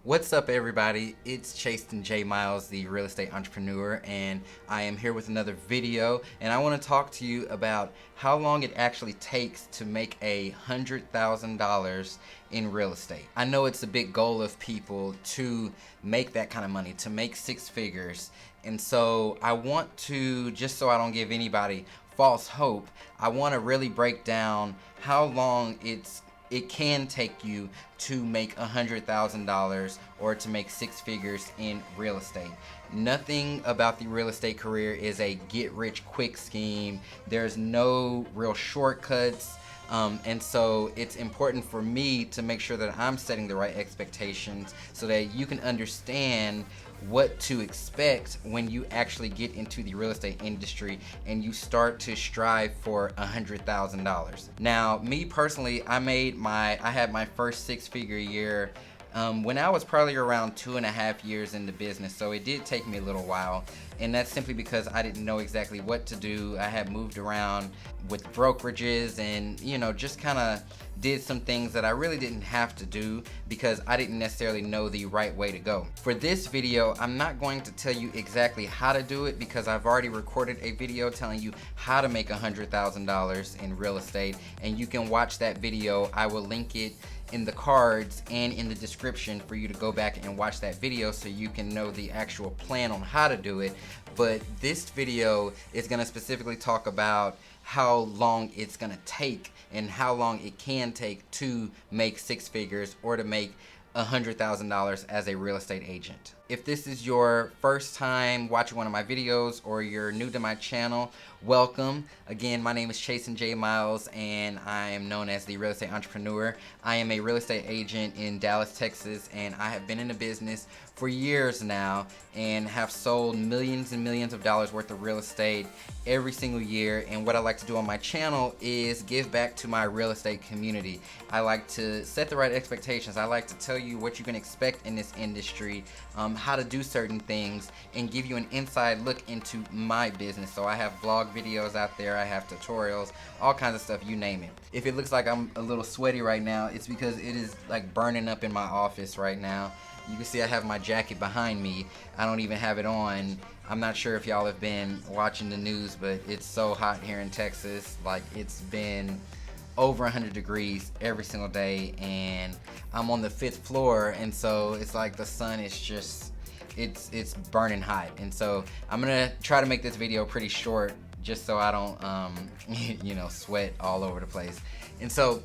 What's up, everybody? It's Chastin J. Miles, the real estate entrepreneur, and I am here with another video. And I want to talk to you about how long it actually takes to make $100,000 in real estate. I know it's a big goal of people to make that kind of money, to make six figures. And so I want to, just so I don't give anybody false hope, I want to really break down how long it can take you to make $100,000 or to make six figures in real estate. Nothing about the real estate career is a get rich quick scheme. There's no real shortcuts. And so it's important for me to make sure that I'm setting the right expectations so that you can understand what to expect when you actually get into the real estate industry and you start to strive for $100,000. Now, me personally, I had my first six-figure year when I was probably around 2.5 years in the business, so it did take me a little while, and that's simply because I didn't know exactly what to do. I had moved around with brokerages and, just kind of did some things that I really didn't have to do because I didn't necessarily know the right way to go. For this video, I'm not going to tell you exactly how to do it because I've already recorded a video telling you how to make $100,000 in real estate, and you can watch that video. I will link it in the cards and in the description for you to go back and watch that video so you can know the actual plan on how to do it. But this video is going to specifically talk about how long it's going to take and how long it can take to make six figures or to make $100,000 as a real estate agent. If this is your first time watching one of my videos or you're new to my channel, welcome. Again, my name is Chastin J. Miles and I am known as the real estate entrepreneur. I am a real estate agent in Dallas, Texas, and I have been in the business for years now and have sold millions and millions of dollars worth of real estate every single year. And what I like to do on my channel is give back to my real estate community. I like to set the right expectations. I like to tell you what you can expect in this industry, how to do certain things, and give you an inside look into my business. So I have blog videos out there, I have tutorials, all kinds of stuff, you name it. If it looks like I'm a little sweaty right now, it's because it is like burning up in my office right now. You can see I have my jacket behind me. I don't even have it on. I'm not sure if y'all have been watching the news, but it's so hot here in Texas. Like, it's been over 100 degrees every single day, and I'm on the 5th floor, and so it's like the sun is just, it's burning hot. And so I'm gonna try to make this video pretty short just so I don't sweat all over the place. And so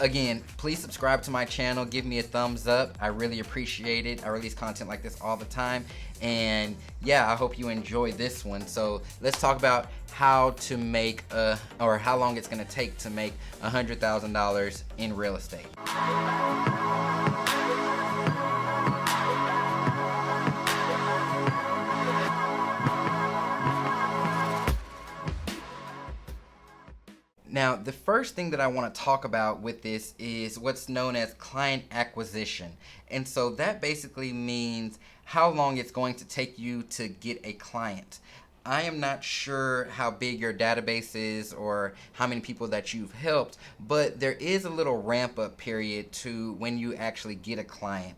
again, please subscribe to my channel, give me a thumbs up. I really appreciate it. I release content like this all the time. And yeah, I hope you enjoy this one. So let's talk about how to make or how long it's gonna take to make $100,000 in real estate. Now, the first thing that I want to talk about with this is what's known as client acquisition. And so that basically means how long it's going to take you to get a client. I am not sure how big your database is or how many people that you've helped, but there is a little ramp up period to when you actually get a client.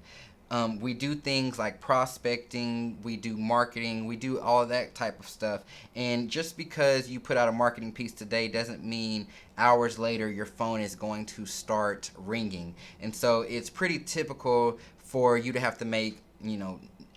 We do things like prospecting, we do marketing, we do all of that type of stuff. And just because you put out a marketing piece today doesn't mean hours later your phone is going to start ringing. And so it's pretty typical for you to have to make,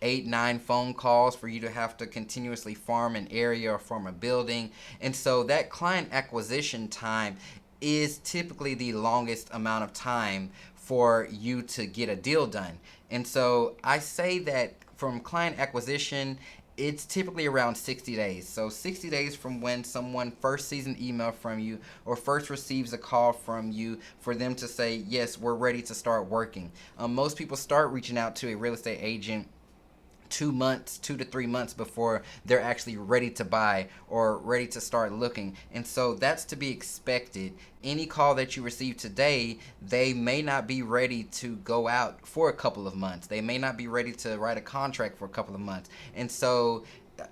8-9 phone calls, for you to have to continuously farm an area or farm a building. And so that client acquisition time is typically the longest amount of time for you to get a deal done. And so I say that from client acquisition, it's typically around 60 days. So 60 days from when someone first sees an email from you or first receives a call from you for them to say, yes, we're ready to start working. Most people start reaching out to a real estate agent 2 to 3 months before they're actually ready to buy or ready to start looking. And so that's to be expected. Any call that you receive today, they may not be ready to go out for a couple of months. They may not be ready to write a contract for a couple of months. And so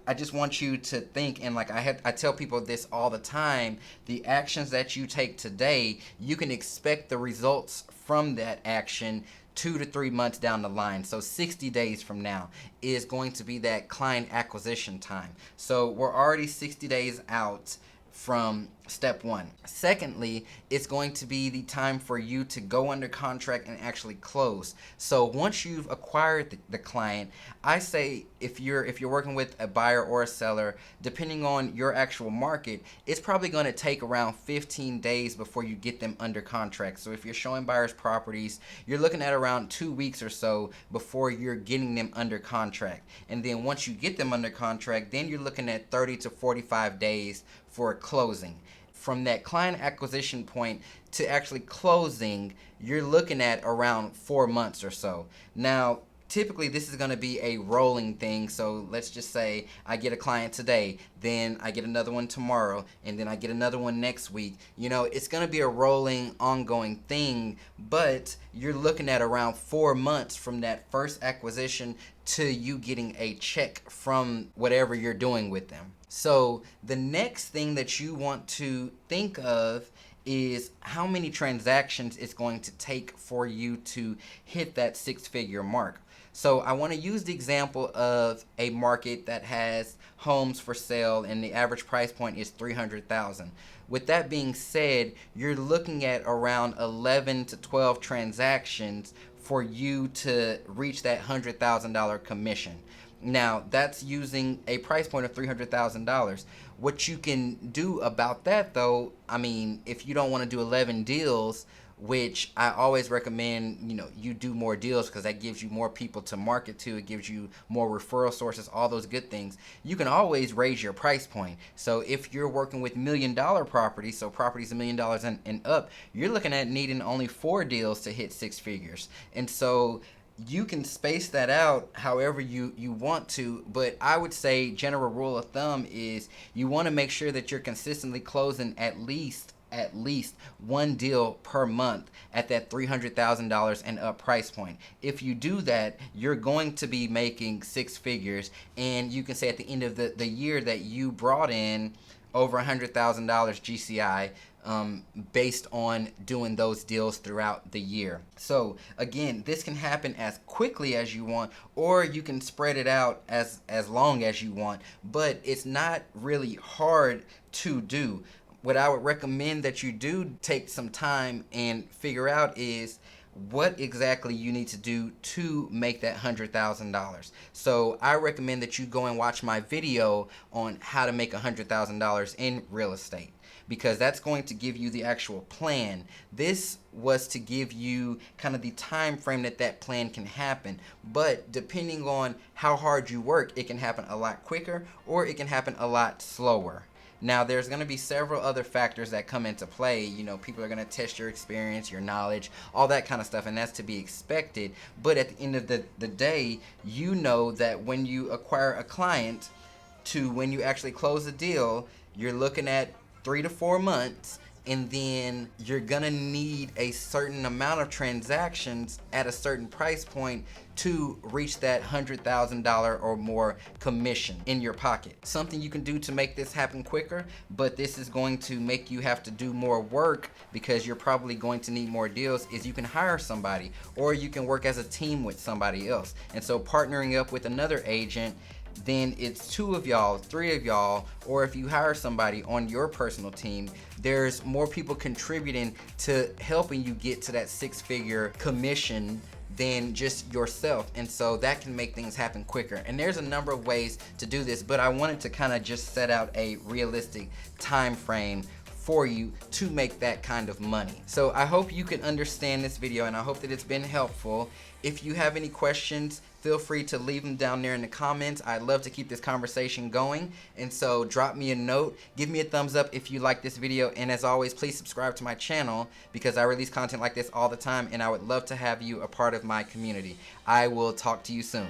I just want you to think, and like I tell people this all the time, the actions that you take today, you can expect the results from that action 2 to 3 months down the line. So 60 days from now is going to be that client acquisition time. So we're already 60 days out from step one. Secondly, it's going to be the time for you to go under contract and actually close. So once you've acquired the client, I say if you're working with a buyer or a seller, depending on your actual market, it's probably going to take around 15 days before you get them under contract. So if you're showing buyers properties, you're looking at around 2 weeks or so before you're getting them under contract. And then once you get them under contract, then you're looking at 30 to 45 days for closing. From that client acquisition point to actually closing, you're looking at around 4 months or so. Now, typically this is going to be a rolling thing. So let's just say I get a client today, then I get another one tomorrow, and then I get another one next week. You know, it's going to be a rolling, ongoing thing, but you're looking at around 4 months from that first acquisition to you getting a check from whatever you're doing with them. So the next thing that you want to think of is how many transactions it's going to take for you to hit that 6-figure mark. So I want to use the example of a market that has homes for sale and the average price point is $300,000. With that being said, you're looking at around 11 to 12 transactions for you to reach that $100,000 commission. Now, that's using a price point of $300,000. What you can do about that, though, I mean, if you don't want to do 11 deals, which I always recommend, you know, you do more deals because that gives you more people to market to. It gives you more referral sources, all those good things. You can always raise your price point. So if you're working with $1 million properties, so properties $1 million and up, you're looking at needing only 4 deals to hit 6 figures. And so you can space that out however you want to, but I would say general rule of thumb is you want to make sure that you're consistently closing at least 1 deal per month at that $300,000 and up price point. If you do that, you're going to be making 6 figures, and you can say at the end of the year that you brought in over $100,000 GCI based on doing those deals throughout the year. So again, this can happen as quickly as you want, or you can spread it out as long as you want, but it's not really hard to do. What I would recommend that you do take some time and figure out is what exactly you need to do to make that $100,000. So I recommend that you go and watch my video on how to make $100,000 in real estate, because that's going to give you the actual plan. This was to give you kind of the time frame that plan can happen, but depending on how hard you work, it can happen a lot quicker or it can happen a lot slower. Now, there's going to be several other factors that come into play. You know, people are going to test your experience, your knowledge, all that kind of stuff, and that's to be expected. But at the end of the day, you know that when you acquire a client to when you actually close a deal, you're looking at 3 to 4 months, and then you're gonna need a certain amount of transactions at a certain price point to reach that $100,000 or more commission in your pocket. Something you can do to make this happen quicker, but this is going to make you have to do more work because you're probably going to need more deals, is you can hire somebody, or you can work as a team with somebody else. And so partnering up with another agent, then it's 2 of y'all, 3 of y'all, or if you hire somebody on your personal team, there's more people contributing to helping you get to that 6-figure commission than just yourself. And so that can make things happen quicker. And there's a number of ways to do this, but I wanted to kind of just set out a realistic time frame for you to make that kind of money. So I hope you can understand this video, and I hope that it's been helpful. If you have any questions, feel free to leave them down there in the comments. I'd love to keep this conversation going, and so drop me a note, give me a thumbs up if you like this video, and as always, please subscribe to my channel because I release content like this all the time, and I would love to have you a part of my community. I will talk to you soon.